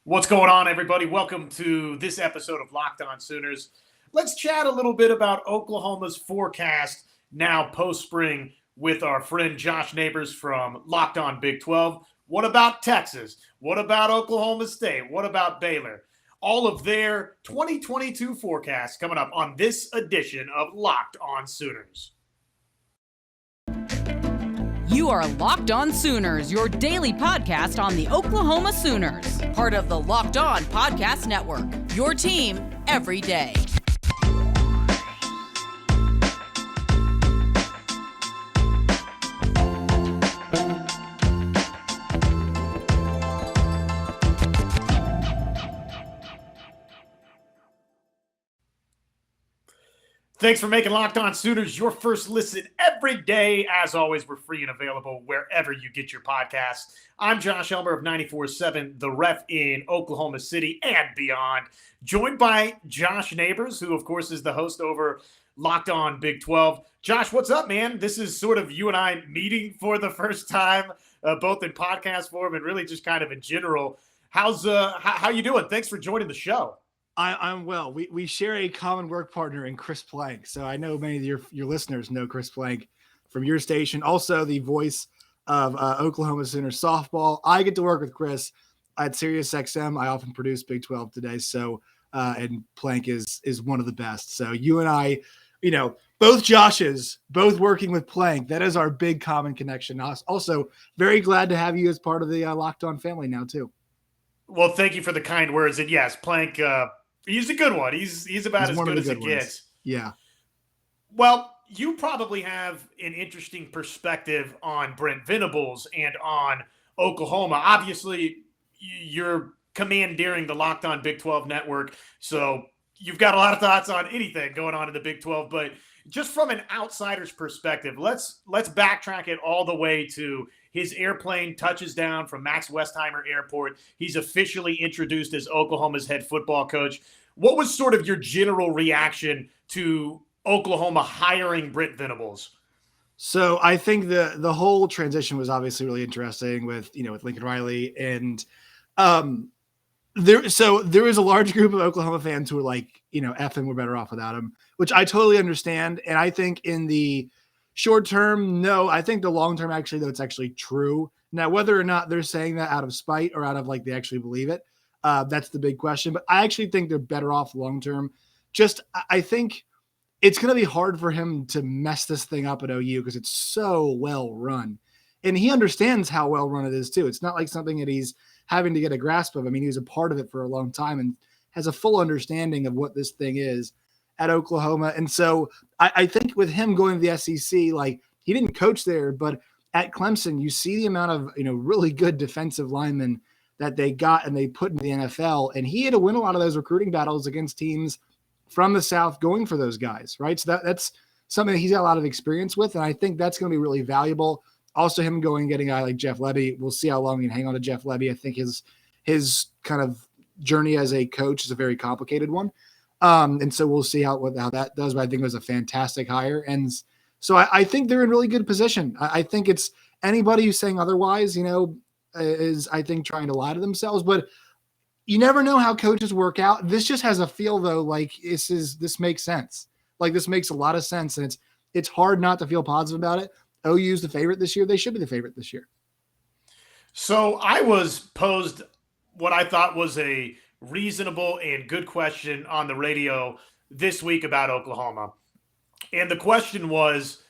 What's going on, everybody? Welcome to this episode of Locked On Sooners. Let's chat a little bit about Oklahoma's forecast now post-spring with our friend Josh Neighbors from Locked On Big 12. What about Texas? What about Oklahoma State? What about Baylor? All of their 2022 forecasts coming up on this edition of Locked On Sooners. You are Locked On Sooners, your daily podcast on the Oklahoma Sooners. Part of the Locked On Podcast Network, your team every day. Thanks for making Locked On Sooners your first listen every day. As always, we're free and available wherever you get your podcasts. I'm Josh Helmer of 94.7 The Ref in Oklahoma City and beyond, joined by Josh Neighbors, who, of course, is the host over Locked On Big 12. Josh, what's up, man? This is sort of you and I meeting for the first time, both in podcast form and really just kind of in general. How you doing? Thanks for joining the show. I'm well. We share a common work partner in Chris Plank. So I know many of your listeners know Chris Plank from your station. Also the voice of Oklahoma Sooners softball. I get to work with Chris at SiriusXM. I often produce Big 12 today. So and Plank is one of the best. So you and I, both Joshes, both working with Plank. That is our big common connection. Also, very glad to have you as part of the Locked On family now too. Well, thank you for the kind words. And yes, Plank, he's a good one. He's about as good as it gets. Yeah. Well, you probably have an interesting perspective on Brent Venables and on Oklahoma. Obviously, you're commandeering the Locked On Big 12 network, so you've got a lot of thoughts on anything going on in the Big 12. But just from an outsider's perspective, let's backtrack it all the way to his airplane touches down from Max Westheimer Airport. He's officially introduced as Oklahoma's head football coach. What was sort of your general reaction to Oklahoma hiring Brent Venables? So I think the whole transition was obviously really interesting with Lincoln Riley, and there is a large group of Oklahoma fans who are like, F him, we're better off without him, which I totally understand. And I think in the short term, no. I think the long term, actually, though, it's actually true. Now, whether or not they're saying that out of spite or out of like they actually believe it, that's the big question. But I actually think they're better off long term. I think it's going to be hard for him to mess this thing up at OU because it's so well run. And he understands how well run it is, too. It's not like something that he's having to get a grasp of. I mean, he was a part of it for a long time and has a full understanding of what this thing is at Oklahoma. And so I think with him going to the SEC, like he didn't coach there, but at Clemson, you see the amount of, really good defensive linemen that they got and they put in the NFL. And he had to win a lot of those recruiting battles against teams from the South going for those guys, right? So that's something that he's got a lot of experience with. And I think that's going to be really valuable. Also him going and getting a guy like Jeff Lebby. We'll see how long he can hang on to Jeff Lebby. I think his kind of journey as a coach is a very complicated one. And so we'll see how that does, but I think it was a fantastic hire. And so I think they're in really good position. I think it's anybody who's saying otherwise, is I think trying to lie to themselves, but you never know how coaches work out. This just has a feel though, like this makes sense. Like this makes a lot of sense. And it's hard not to feel positive about it. OU's the favorite this year. They should be the favorite this year. So I was posed what I thought was a reasonable and good question on the radio this week about Oklahoma. And the question was,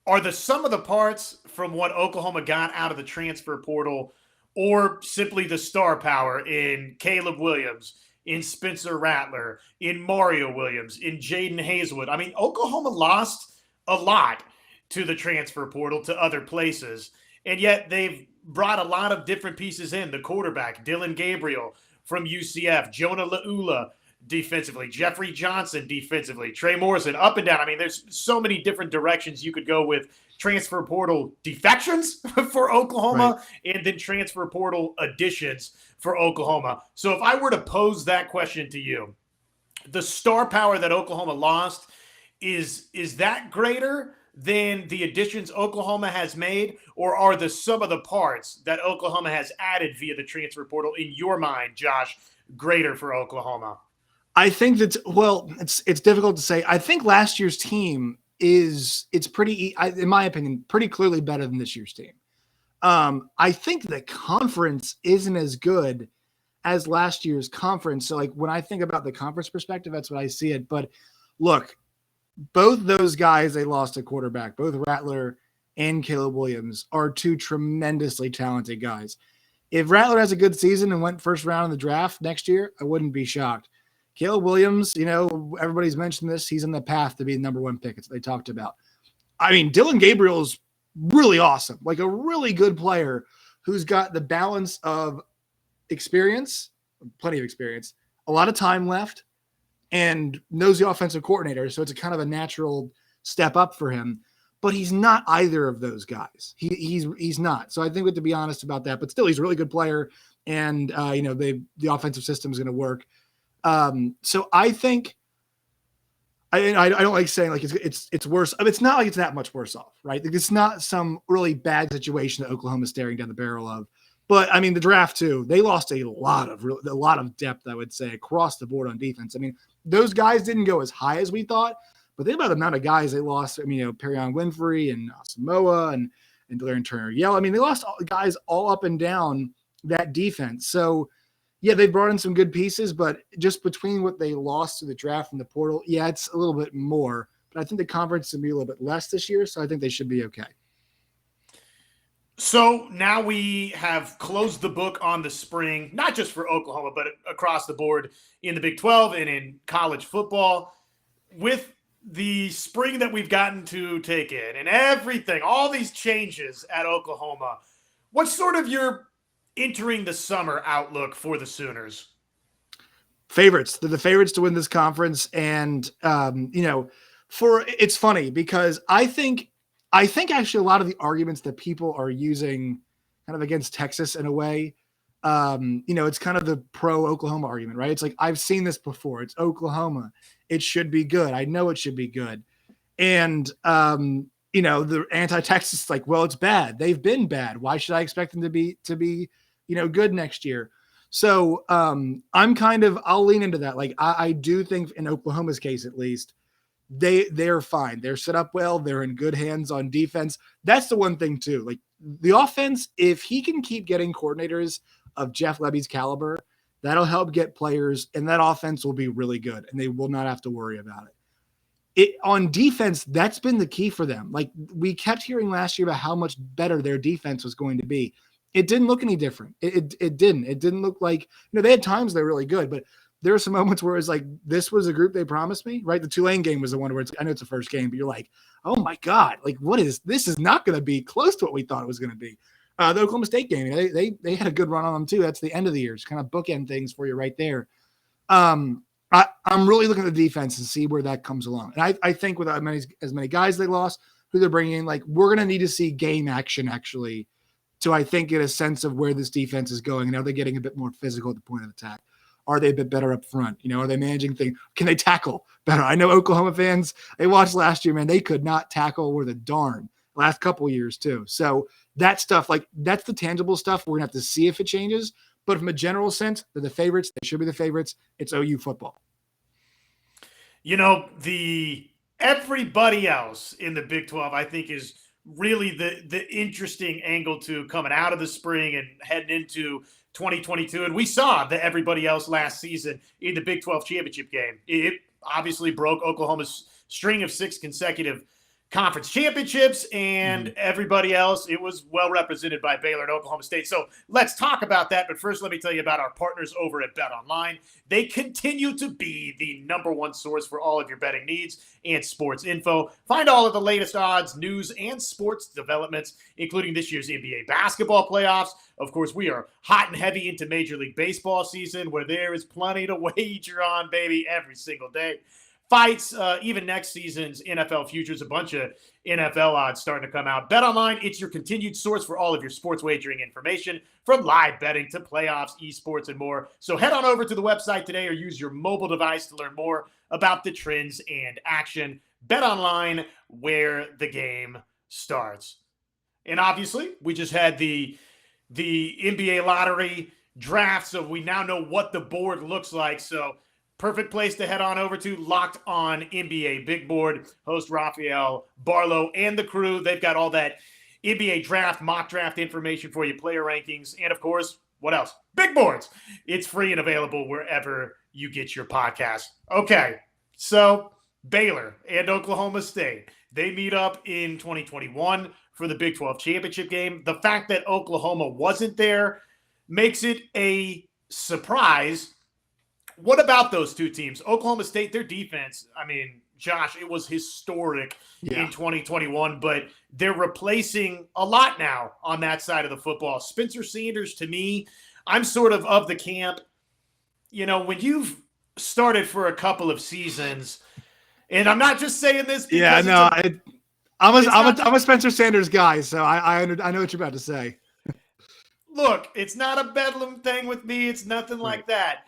are the sum of the parts from what Oklahoma got out of the transfer portal or simply the star power in Caleb Williams, in Spencer Rattler, in Mario Williams, in Jaden Hazelwood? I mean, Oklahoma lost a lot to the transfer portal to other places, and yet they've brought a lot of different pieces in. The quarterback, Dylan Gabriel from UCF, Jonah Laula defensively, Jeffrey Johnson defensively, Trey Morrison up and down. I mean, there's so many different directions you could go with transfer portal defections for Oklahoma, right, and then transfer portal additions for Oklahoma. So if I were to pose that question to you, the star power that Oklahoma lost, is that greater than the additions Oklahoma has made, or are the sum of the parts that Oklahoma has added via the transfer portal, in your mind, Josh, greater for Oklahoma? I think it's difficult to say. I think last year's team it's pretty, in my opinion, pretty clearly better than this year's team. I think the conference isn't as good as last year's conference. So like when I think about the conference perspective, that's what I see it. But look, both those guys they lost a quarterback, both Rattler and Caleb Williams are two tremendously talented guys. If Rattler has a good season and went first round in the draft next year, I wouldn't be shocked. Caleb Williams, everybody's mentioned this. He's in the path to be the number one pick. It's what they talked about. I mean, Dylan Gabriel's really awesome, like a really good player who's got the balance of experience, plenty of experience, a lot of time left, and knows the offensive coordinator. So it's a kind of a natural step up for him. But he's not either of those guys. He's not. So I think we have to be honest about that. But still, he's a really good player, and the offensive system is going to work. So I think I don't like saying like it's worse. I mean, it's not like it's that much worse off, right? Like it's not some really bad situation that Oklahoma's staring down the barrel of. But I mean, the draft too, they lost a lot of depth, I would say, across the board on defense. I mean, those guys didn't go as high as we thought, but think about the amount of guys they lost. I mean, Perion Winfrey and Samoa and Delarian Turner-Yell. I mean, they lost guys all up and down that defense. So yeah, they brought in some good pieces, but just between what they lost to the draft and the portal, yeah, it's a little bit more. But I think the conference will be a little bit less this year, so I think they should be okay. So now we have closed the book on the spring, not just for Oklahoma, but across the board in the Big 12 and in college football. With the spring that we've gotten to take in and everything, all these changes at Oklahoma, what's sort of your entering the summer outlook for the Sooners? Favorites. They're the favorites to win this conference. And, it's funny because I think actually a lot of the arguments that people are using kind of against Texas in a way, it's kind of the pro Oklahoma argument, right? It's like, I've seen this before. It's Oklahoma. It should be good. I know it should be good. And, the anti-Texas is like, well, it's bad. They've been bad. Why should I expect them to be good next year? So I'll lean into that. Like, I do think in Oklahoma's case, at least, they're fine. They're set up well. They're in good hands on defense. That's the one thing too. Like the offense, if he can keep getting coordinators of Jeff Lebby's caliber, that'll help get players, and that offense will be really good, and they will not have to worry about it. On defense, that's been the key for them. Like we kept hearing last year about how much better their defense was going to be. It didn't look any different. It didn't. It didn't look like, they had times they're really good, but there were some moments where it's like, this was a group they promised me, right? The Tulane game was the one where I know it's the first game, but you're like, oh my God, like this is not going to be close to what we thought it was going to be. The Oklahoma State game, they had a good run on them too. That's the end of the year. It's kind of bookend things for you right there. I'm really looking at the defense and see where that comes along. And I think with as many guys they lost, who they're bringing in, like we're going to need to see game action actually to, I think, get a sense of where this defense is going. And are they getting a bit more physical at the point of attack? Are they a bit better up front? Are they managing things? Can they tackle better? I know Oklahoma fans, they watched last year, man, they could not tackle worth a darn last couple of years too. So that stuff, like that's the tangible stuff. We're going to have to see if it changes. But from a general sense, they're the favorites. They should be the favorites. It's OU football. Everybody else in the Big 12, I think, is really the interesting angle to coming out of the spring and heading into 2022. And we saw the everybody else last season in the Big 12 championship game. It obviously broke Oklahoma's string of 6 consecutive conference championships, and everybody else, it was well represented by Baylor and Oklahoma State. So let's talk about that. But first, let me tell you about our partners over at BetOnline. They continue to be the number one source for all of your betting needs and sports info. Find all of the latest odds, news, and sports developments, including this year's NBA basketball playoffs. Of course, we are hot and heavy into Major League Baseball season, where there is plenty to wager on, baby, every single day. Fights, even next season's NFL futures, a bunch of NFL odds starting to come out. BetOnline, it's your continued source for all of your sports wagering information, from live betting to playoffs, esports, and more. So head on over to the website today or use your mobile device to learn more about the trends and action. Bet online, where the game starts. And obviously, we just had the NBA lottery draft, so we now know what the board looks like. So perfect place to head on over to Locked On NBA Big Board. Host Raphael Barlow and the crew. They've got all that NBA draft, mock draft information for you, player rankings, and of course, what else? Big boards. It's free and available wherever you get your podcast. Okay, so Baylor and Oklahoma State, they meet up in 2021 for the Big 12 championship game. The fact that Oklahoma wasn't there makes it a surprise. What about those two teams? Oklahoma State, their defense, I mean, Josh, it was historic in 2021, but they're replacing a lot now on that side of the football. Spencer Sanders, to me, I'm sort of the camp, when you've started for a couple of seasons, and I'm not just saying this because I'm a Spencer Sanders guy, so I know what you're about to say. Look, it's not a bedlam thing with me. It's nothing like that.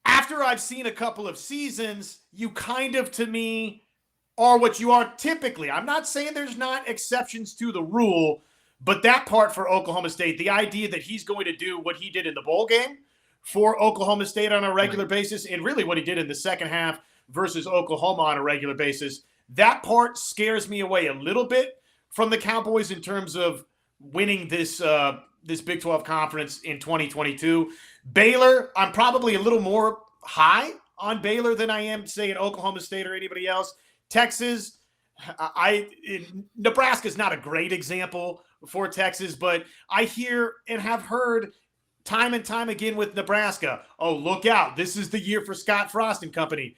After I've seen a couple of seasons, you kind of, to me, are what you are typically. I'm not saying there's not exceptions to the rule, but that part for Oklahoma State, the idea that he's going to do what he did in the bowl game for Oklahoma State on a regular basis, and really what he did in the second half versus Oklahoma on a regular basis, that part scares me away a little bit from the Cowboys in terms of winning this Big 12 conference in 2022. Baylor, I'm probably a little more high on Baylor than I am, say, in Oklahoma State or anybody else. Texas, Nebraska's not a great example for Texas, but I hear and have heard time and time again with Nebraska, oh, look out, this is the year for Scott Frost and company.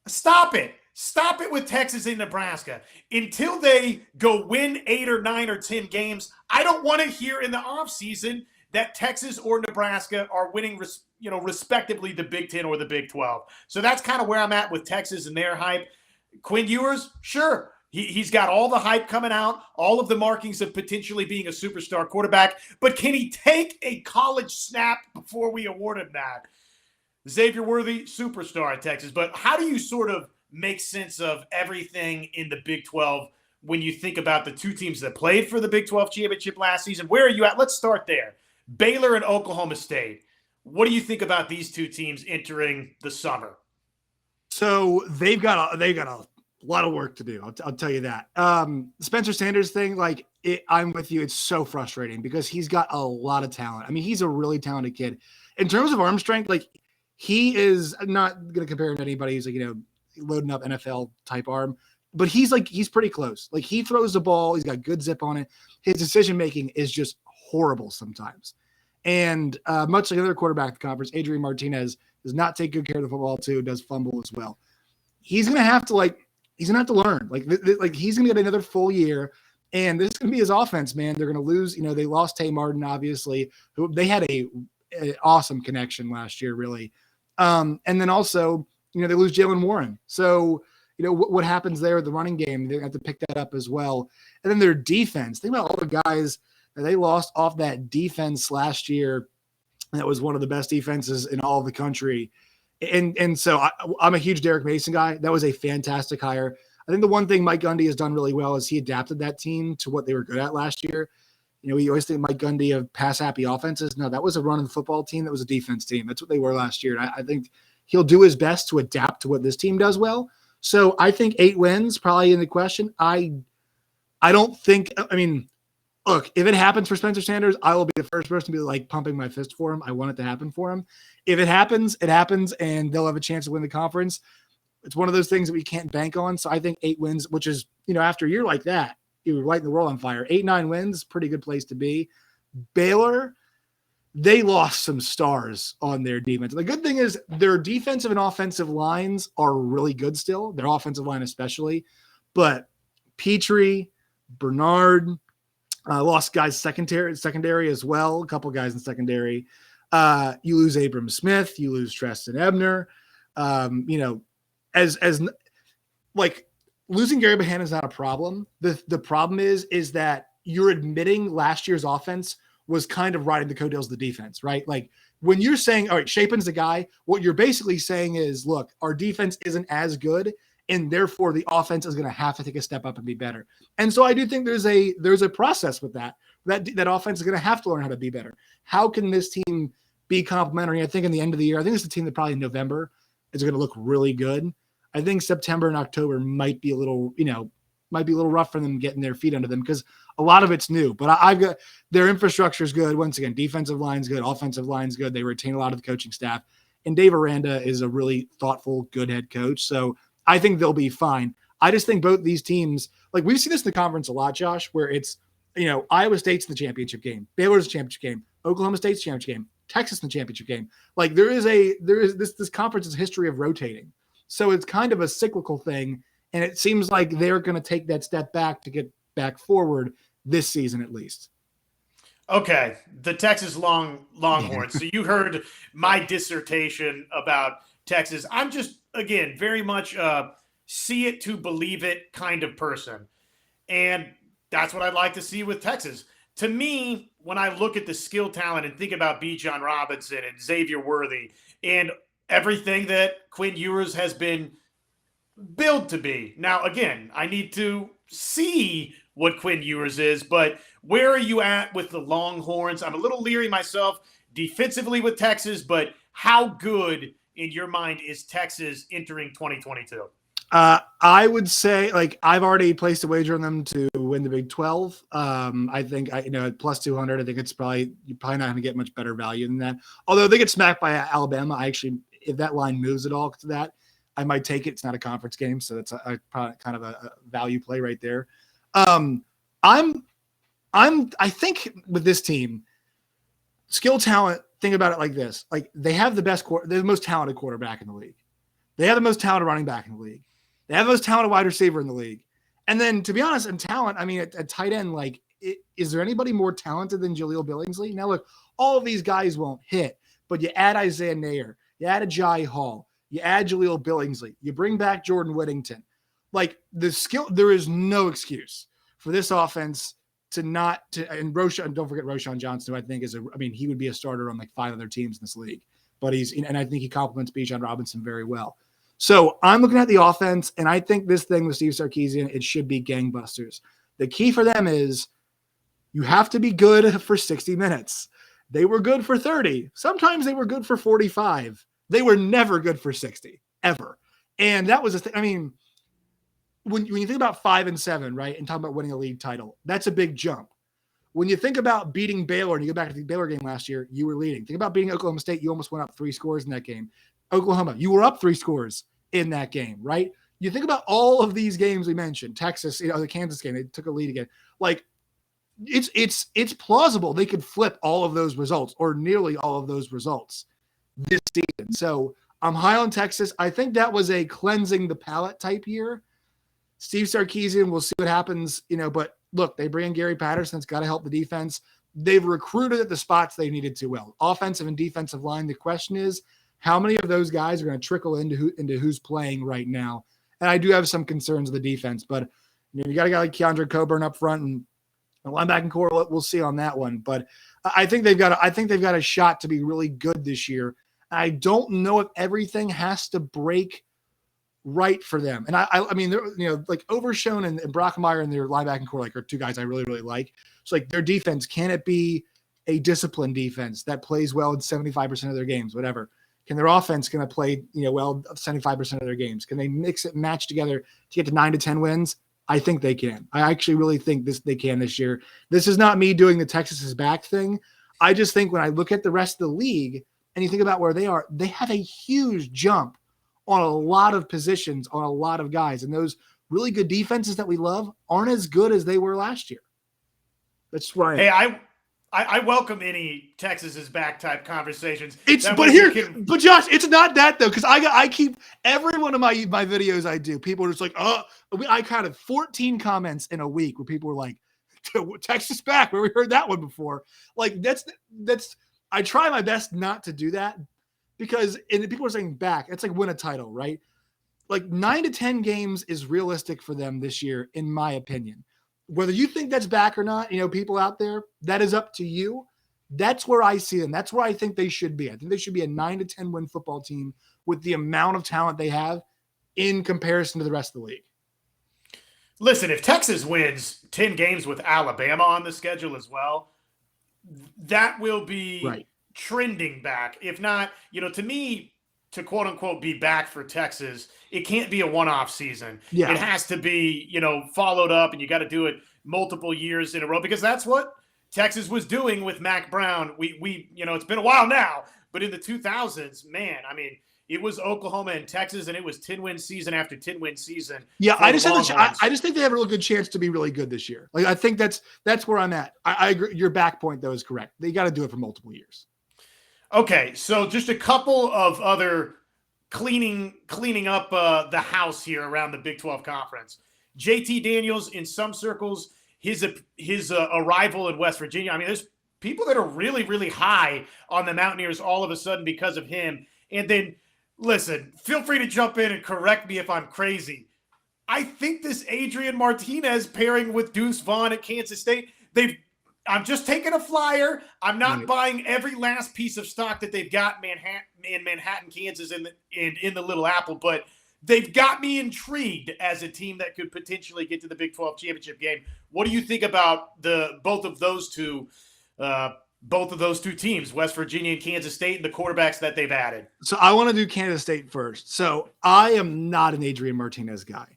Stop it. Stop it with Texas and Nebraska. Until they go win 8 or 9 or 10 games, I don't want to hear in the offseason that Texas or Nebraska are winning, respectively, the Big 10 or the Big 12. So that's kind of where I'm at with Texas and their hype. Quinn Ewers, sure, he's got all the hype coming out, all of the markings of potentially being a superstar quarterback, but can he take a college snap before we award him that? Xavier Worthy, superstar at Texas. But how do you sort of make sense of everything in the Big 12 when you think about the two teams that played for the Big 12 championship last season? Where are you at? Let's start there. Baylor and Oklahoma State. What do you think about these two teams entering the summer? So they've got a lot of work to do. I'll tell you that. Spencer Sanders thing, I'm with you. It's so frustrating because he's got a lot of talent. I mean, he's a really talented kid. In terms of arm strength, he is, I'm not going to compare him to anybody who's loading up NFL type arm, but he's pretty close. He throws the ball. He's got good zip on it. His decision-making is just horrible sometimes. And much like another quarterback in the conference, Adrian Martinez does not take good care of the football too, does fumble as well. He's going to have to learn. He's going to get another full year, and this is going to be his offense, man. They're going to lose. They lost Tay Martin, obviously, who they had an awesome connection last year, really. And then also, they lose Jalen Warren. So, what happens there with the running game? They have to pick that up as well. And then their defense. Think about all the guys that they lost off that defense last year. That was one of the best defenses in all of the country. And so I'm a huge Derek Mason guy. That was a fantastic hire. I think the one thing Mike Gundy has done really well is he adapted that team to what they were good at last year. We always think Mike Gundy of pass-happy offenses. No, that was a running football team. That was a defense team. That's what they were last year. And I think he'll do his best to adapt to what this team does well. So I think 8 wins probably in the question. I don't think – look, if it happens for Spencer Sanders, I will be the first person to be pumping my fist for him. I want it to happen for him. If it happens, it happens, and they'll have a chance to win the conference. It's one of those things that we can't bank on. So I think 8 wins, which is, after a year like that, you're lighting the world on fire. 8-9 wins, pretty good place to be. Baylor, they lost some stars on their defense. The good thing is their defensive and offensive lines are really good still, their offensive line especially. But Petrie, Bernard, lost guys secondary as well, a couple guys in secondary. You lose Abram Smith, you lose Treston Ebner. Losing Gary Bahana is not a problem. The problem is that you're admitting last year's offense was kind of riding the coattails of the defense, right? Like when you're saying, all right, Shapen's the guy, what you're basically saying is, look, our defense isn't as good, and therefore the offense is going to have to take a step up and be better. And so I do think there's a process with that offense is going to have to learn how to be better. How can this team be complementary? I think in the end of the year, I think it's a team that probably in November is going to look really good. I think September and October might be a little rough for them getting their feet under them because a lot of it's new. But I've got their infrastructure is good. Once again, defensive line's good, offensive line's good. They retain a lot of the coaching staff. And Dave Aranda is a really thoughtful, good head coach. So I think they'll be fine. I just think both these teams, like we've seen this in the conference a lot, Josh, where it's, Iowa State's in the championship game, Baylor's the championship game, Oklahoma State's championship game, Texas in the championship game. Like there is this conference's history of rotating. So it's kind of a cyclical thing. And it seems like they're going to take that step back to get back forward this season, at least. Okay. The Texas Longhorns. So you heard my dissertation about Texas. I'm just, again, very much see it to believe it kind of person. And that's what I'd like to see with Texas. To me, when I look at the skill talent and think about Bijan Robinson and Xavier Worthy and everything that Quinn Ewers has been billed to be. Now, again, I need to see what Quinn Ewers is, but where are you at with the Longhorns? I'm a little leery myself defensively with Texas, but how good in your mind is Texas entering 2022? I would say, like, I've already placed a wager on them to win the Big 12. I think, at plus 200, I think you're probably not going to get much better value than that. Although they get smacked by Alabama, if that line moves at all to that, I might take it. It's not a conference game, so that's a kind of a value play right there. I think with this team, skill talent, think about it like this. Like they have they're the most talented quarterback in the league. They have the most talented running back in the league. They have the most talented wide receiver in the league. And then to be honest, in talent, I mean, at tight end, is there anybody more talented than Jaleel Billingsley? Now look, all of these guys won't hit, but you add Isaiah Nayer, you add Agiye Hall, you add Jaleel Billingsley, you bring back Jordan Whittington. Like the skill, there is no excuse for this offense and don't forget Roschon Johnson, who I think he would be a starter on like 5 other teams in this league, but and I think he complements Bijan Robinson very well. So I'm looking at the offense, and I think this thing with Steve Sarkisian, it should be gangbusters. The key for them is you have to be good for 60 minutes. They were good for 30. Sometimes they were good for 45. They were never good for 60, ever. And that was a thing. I mean, when you think about 5 and 7, right, and talking about winning a league title, that's a big jump. When you think about beating Baylor, and you go back to the Baylor game last year, you were leading. Think about beating Oklahoma State. You almost went up 3 scores in that game. Oklahoma, you were up 3 scores in that game, right? You think about all of these games we mentioned, Texas, the Kansas game, they took a lead again. Like, it's plausible they could flip all of those results or nearly all of those results this season. So I'm high on Texas. I think that was a cleansing the palate type year. Steve Sarkisian, we'll see what happens, but look, they bring in Gary Patterson. It's got to help the defense. They've recruited at the spots they needed to well. Offensive and defensive line. The question is, how many of those guys are going to trickle into who's playing right now? And I do have some concerns with the defense, but you got a guy like Keandre Coburn up front and a linebacking core. We'll see on that one. But I think they've got a shot to be really good this year. I don't know if everything has to break right for them. And I mean, they're, like Overshone and Brockmeyer and their linebacking core, are 2 guys I really, really like. So their defense, can it be a disciplined defense that plays well in 75% of their games, whatever? Can their offense going to play, well 75% of their games? Can they mix it, match together to get to 9 to 10 wins? I think they can. I actually really think they can this year. This is not me doing the Texas is back thing. I just think when I look at the rest of the league and you think about where they are, they have a huge jump on a lot of positions, on a lot of guys. And those really good defenses that we love aren't as good as they were last year. That's right. Hey, I welcome any Texas is back type conversations. But Josh, it's not that though, because I keep every one of my videos I do. People are just like, I counted 14 comments in a week where people were like, Texas back, where we heard that one before. Like that's. I try my best not to do that because people are saying back. It's like win a title, right? Like 9 to 10 games is realistic for them this year, in my opinion. Whether you think that's back or not, people out there, that is up to you. That's where I see them. That's where I think they should be. I think they should be a 9 to 10 win football team with the amount of talent they have in comparison to the rest of the league. Listen, if Texas wins 10 games with Alabama on the schedule as well, that will be trending back. If not, to me, to quote unquote be back for Texas, it can't be a one-off season. Yeah. It has to be, followed up, and you got to do it multiple years in a row, because that's what Texas was doing with Mac Brown. We it's been a while now, but in the 2000s, man, I mean, it was Oklahoma and Texas, and it was 10-win season after 10-win season. Yeah, I just think they have a real good chance to be really good this year. Like, I think that's where I'm at. I agree. Your back point, though, is correct. They got to do it for multiple years. Okay, so just a couple of other cleaning up the house here around the Big 12 Conference. JT Daniels, in some circles, his arrival in West Virginia. I mean, there's people that are really, really high on the Mountaineers all of a sudden because of him. And then, listen, feel free to jump in and correct me if I'm crazy. I think this Adrian Martinez pairing with Deuce Vaughn at Kansas State, I'm just taking a flyer. I'm not buying every last piece of stock that they've got in Manhattan, Kansas, and in the Little Apple, but they've got me intrigued as a team that could potentially get to the Big 12 championship game. What do you think about both of those two teams, West Virginia and Kansas State, and the quarterbacks that they've added? So I want to do Kansas State first. So I am not an Adrian Martinez guy.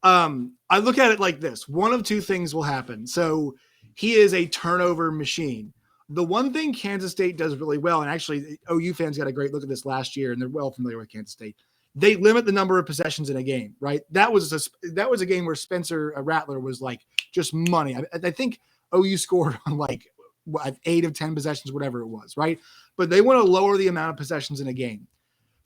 I look at it like this. One of two things will happen. So he is a turnover machine. The one thing Kansas State does really well, and actually OU fans got a great look at this last year, and they're well familiar with Kansas State. They limit the number of possessions in a game, right? That was a game where Spencer Rattler was like just money. I think OU scored on 8 of 10 possessions, whatever it was, right? But they want to lower the amount of possessions in a game.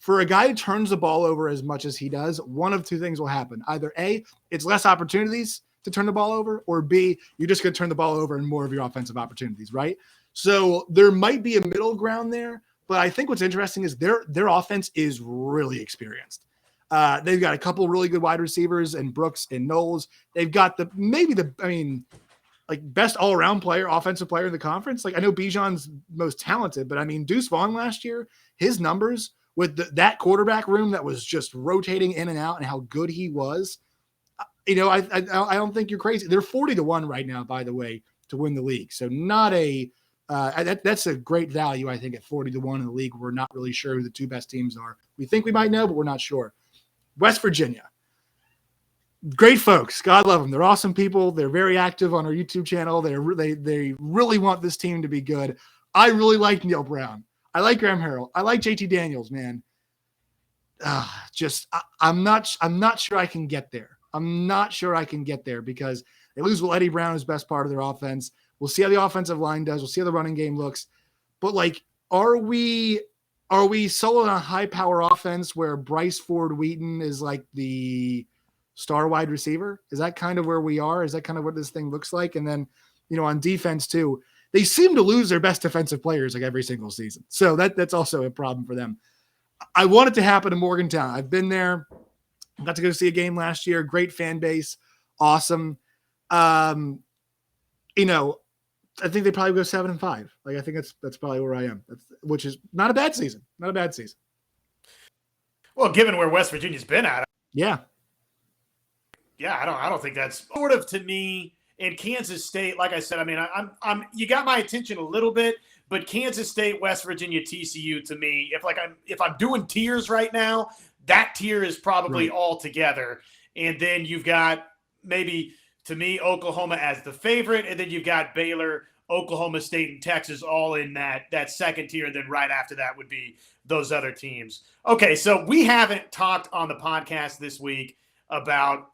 For a guy who turns the ball over as much as he does, one of two things will happen. Either A, it's less opportunities to turn the ball over, or B, you're just going to turn the ball over and more of your offensive opportunities, right? So there might be a middle ground there, but I think what's interesting is their offense is really experienced. They've got a couple really good wide receivers and Brooks and Knowles. They've got best all-around offensive player in the conference. Like, I know Bijan's most talented, but I mean, Deuce Vaughn last year, his numbers with that quarterback room that was just rotating in and out and how good he was, I don't think you're crazy. They're 40-1 right now, by the way, to win the league. So not that's a great value, I think, at 40-1 in the league. We're not really sure who the two best teams are. We think we might know, but we're not sure. West Virginia. Great folks. God love them. They're awesome people. They're very active on our YouTube channel. They really want this team to be good. I really like Neil Brown. I like Graham Harrell. I like JT Daniels, man. I'm not sure I can get there. I'm not sure I can get there because they lose Will Eddie Brown, who's best part of their offense. We'll see how the offensive line does. We'll see how the running game looks. But are we sold on a high power offense where Bryce Ford Wheaton is like the star wide receiver? Is that kind of where we are? Is that kind of what this thing looks like? And then, on defense too, they seem to lose their best defensive players every single season. So that's also a problem for them. I want it to happen in Morgantown. I've been there. Got to go see a game last year. Great fan base. Awesome. I think they probably go 7-5. I think that's probably where I am. Which is not a bad season. Not a bad season. Well, given where West Virginia's been at. Yeah. Yeah, I don't think that's sort of, to me, in Kansas State, like I said, I mean, you got my attention a little bit, but Kansas State, West Virginia, TCU, to me, if I'm doing tiers right now, that tier is probably all together. And then you've got maybe, to me, Oklahoma as the favorite, and then you've got Baylor, Oklahoma State, and Texas all in that second tier. And then right after that would be those other teams. Okay, so we haven't talked on the podcast this week about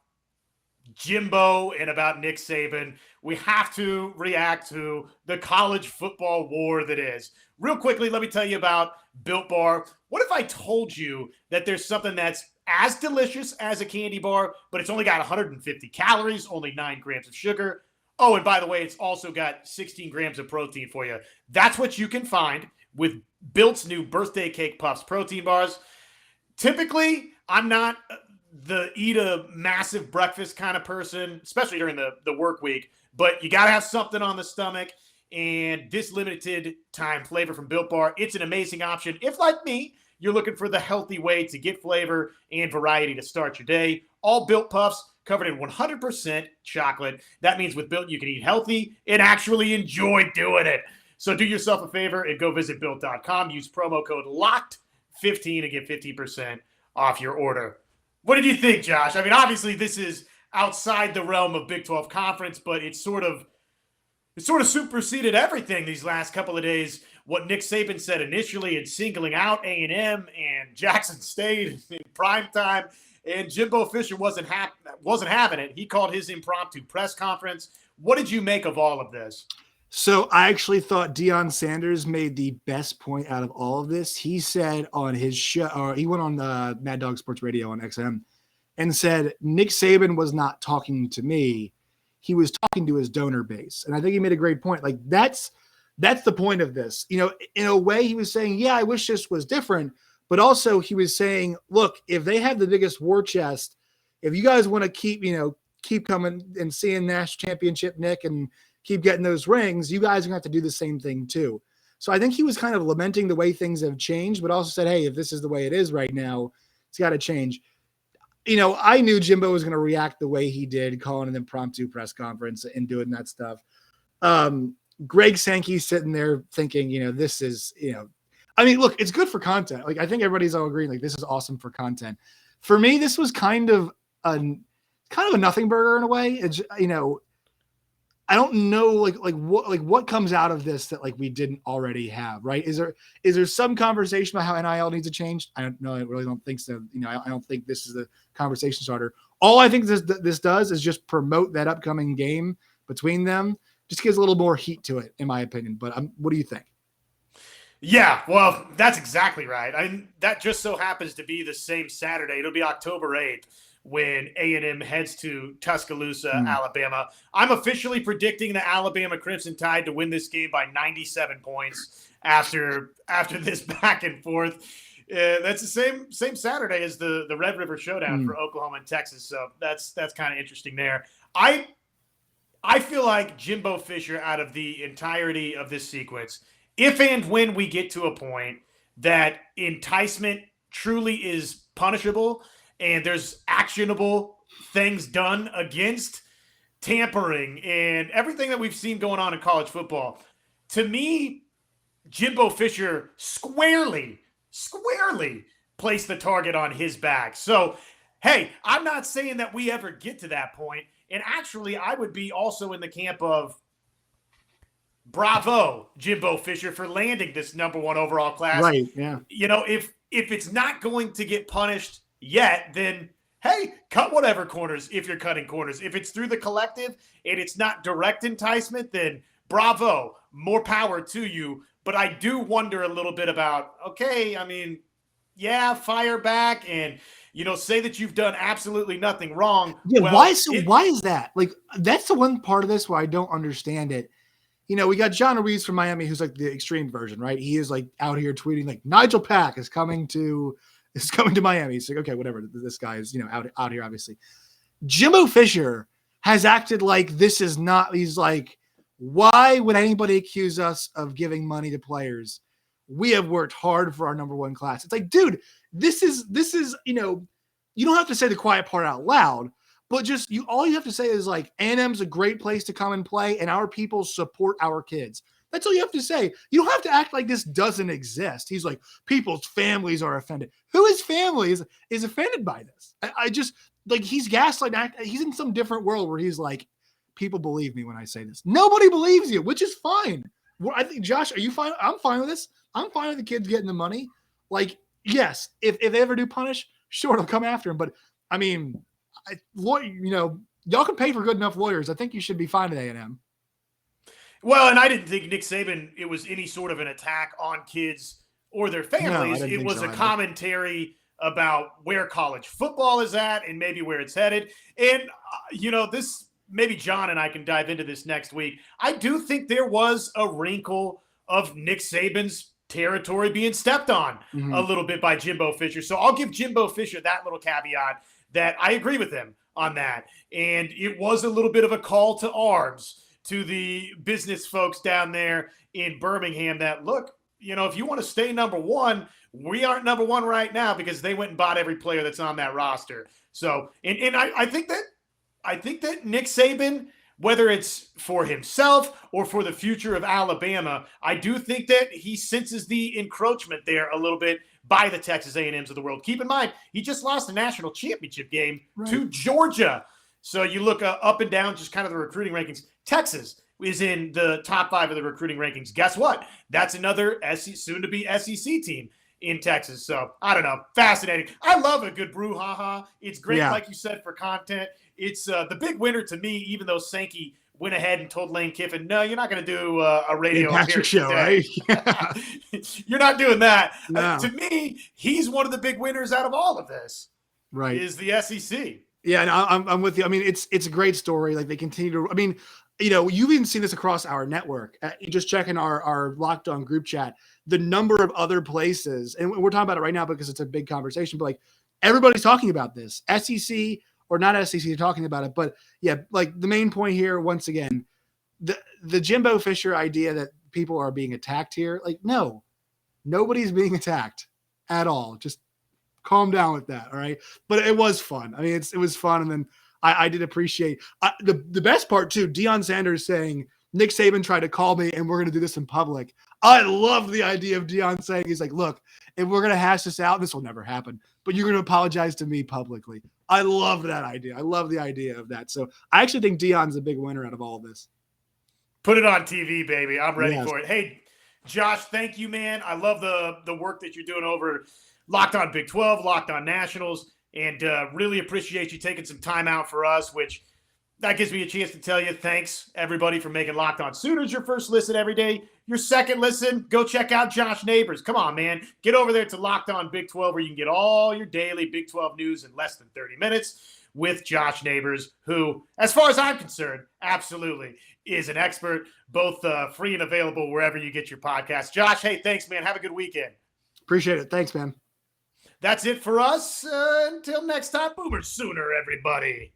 Jimbo and about Nick Saban. We have to react to the college football war that is. Real quickly, let me tell you about Built Bar. What if I told you that there's something that's as delicious as a candy bar, but it's only got 150 calories, only 9 grams of sugar. Oh, and by the way, it's also got 16 grams of protein for you. That's what you can find with Built's new Birthday Cake Puffs protein bars. Typically, I'm not the eat a massive breakfast kind of person, especially during the work week, but you got to have something on the stomach. and this limited time flavor from Built Bar. It's an amazing option. If, like me, you're looking for the healthy way to get flavor and variety to start your day, all Built Puffs covered in 100% chocolate. That means with Built, you can eat healthy and actually enjoy doing it. So do yourself a favor and go visit Built.com. Use promo code LOCKED15 to get 15% off your order. What did you think, Josh? I mean, obviously this is outside the realm of Big 12 Conference, but it's sort of superseded everything these last couple of days. What Nick Saban said initially in singling out A&M and Jackson State in prime time, and Jimbo Fisher wasn't having it. He called his impromptu press conference. What did you make of all of this? So I actually thought Deion Sanders made the best point out of all of this. He said on his show, or he went on Mad Dog Sports Radio on XM and said, Nick Saban was not talking to me. He was talking to his donor base. And I think he made a great point. Like that's the point of this. You know, in a way he was saying, yeah, I wish this was different. But also he was saying, look, if they have the biggest war chest, if you guys want to keep coming and seeing national championship, Nick, and keep getting those rings, you guys are going to have to do the same thing too. So I think he was kind of lamenting the way things have changed, but also said, hey, if this is the way it is right now, it's got to change. You know, I knew Jimbo was going to react the way he did, calling an impromptu press conference and doing that stuff. Greg Sankey's sitting there thinking, this is, I mean, look, it's good for content. Like, I think everybody's all agreeing, like, this is awesome for content. For me, this was kind of a nothing burger in a way. It's, I don't know, what comes out of this that we didn't already have, right? Is there some conversation about how NIL needs to change? I don't know. I really don't think so. I don't think this is the conversation starter. All I think this does is just promote that upcoming game between them. Just gives a little more heat to it, in my opinion. But what do you think? Yeah, well, that's exactly right. I mean, that just so happens to be the same Saturday. It'll be October 8th. When A&M heads to Tuscaloosa, Alabama. I'm officially predicting the Alabama Crimson Tide to win this game by 97 points after this back and forth. That's the same Saturday as the Red River Showdown for Oklahoma and Texas, so that's kind of interesting there. I feel like Jimbo Fisher, out of the entirety of this sequence, if and when we get to a point that enticement truly is punishable – and there's actionable things done against tampering and everything that we've seen going on in college football. To me, Jimbo Fisher squarely placed the target on his back. So, hey, I'm not saying that we ever get to that point. And actually, I would be also in the camp of bravo, Jimbo Fisher, for landing this number 1 overall class. Right, yeah. If it's not going to get punished yet, then hey, cut whatever corners if you're cutting corners. If it's through the collective and it's not direct enticement, then bravo, more power to you. But I do wonder a little bit about, okay, I mean, yeah, fire back and, say that you've done absolutely nothing wrong. Yeah, well, why is that? Like, that's the one part of this where I don't understand it. We got John Reeves from Miami, who's like the extreme version, right? He is like out here tweeting like Nigel Pack is coming to Miami. He's like, okay, whatever. This guy is, out here, obviously. Jimbo Fisher has acted like this is not, he's like, why would anybody accuse us of giving money to players? We have worked hard for our number 1 class. It's like, dude, this is, you don't have to say the quiet part out loud, but just all you have to say is like, A&M's a great place to come and play and our people support our kids. That's all you have to say. You don't have to act like this doesn't exist. He's like, people's families are offended. Whose family is offended by this? I just, like, he's gaslighting. He's in some different world where he's like, people believe me when I say this. Nobody believes you, which is fine. Well, I think, Josh, are you fine? I'm fine with this. I'm fine with the kids getting the money. Like, yes, if they ever do punish, sure, they'll come after him. But, I mean, y'all can pay for good enough lawyers. I think you should be fine at A&M. Well, and I didn't think Nick Saban, it was any sort of an attack on kids or their families. No, it was a commentary about where college football is at and maybe where it's headed. And, this, maybe John and I can dive into this next week. I do think there was a wrinkle of Nick Saban's territory being stepped on a little bit by Jimbo Fisher. So I'll give Jimbo Fisher that little caveat that I agree with him on that. And it was a little bit of a call to arms to the business folks down there in Birmingham that, look, if you want to stay number one, we aren't number one right now because they went and bought every player that's on that roster. So, and I think that Nick Saban, whether it's for himself or for the future of Alabama, I do think that he senses the encroachment there a little bit by the Texas A&Ms of the world. Keep in mind, he just lost a national championship game to Georgia. So you look up and down just kind of the recruiting rankings. Texas is in the top 5 of the recruiting rankings. Guess what? That's another soon-to-be SEC team in Texas. So, I don't know. Fascinating. I love a good brouhaha. It's great, like you said, for content. It's the big winner to me, even though Sankey went ahead and told Lane Kiffin, no, you're not going to do a radio Patrick show, right? You're not doing that. No. To me, he's one of the big winners out of all of this. Right. Is the SEC. Yeah, and I'm with you. I mean, it's a great story. Like, they continue to – I mean, you've even seen this across our network. Just checking our Locked On group chat, the number of other places, and we're talking about it right now because it's a big conversation, but, like, everybody's talking about this. SEC or not SEC talking about it. But, yeah, like, the main point here, once again, the Jimbo Fisher idea that people are being attacked here, like, no, nobody's being attacked at all. Just calm down with that, all right? But it was fun. I mean, it was fun, and then I did appreciate the best part too. Deion Sanders saying Nick Saban tried to call me, and we're going to do this in public. I love the idea of Deion saying he's like, look, if we're going to hash this out, this will never happen, but you're going to apologize to me publicly. I love that idea. I love the idea of that. So I actually think Deion's a big winner out of all of this. Put it on TV, baby. I'm ready for it. Hey, Josh, thank you, man. I love the work that you're doing over Locked On Big 12, Locked On Nationals. And really appreciate you taking some time out for us, which that gives me a chance to tell you thanks, everybody, for making Locked On Sooners your first listen every day. Your second listen, go check out Josh Neighbors. Come on, man. Get over there to Locked On Big 12 where you can get all your daily Big 12 news in less than 30 minutes with Josh Neighbors, who, as far as I'm concerned, absolutely is an expert, both free and available wherever you get your podcast. Josh, hey, thanks, man. Have a good weekend. Appreciate it. Thanks, man. That's it for us. Until next time, Boomer Sooner, everybody.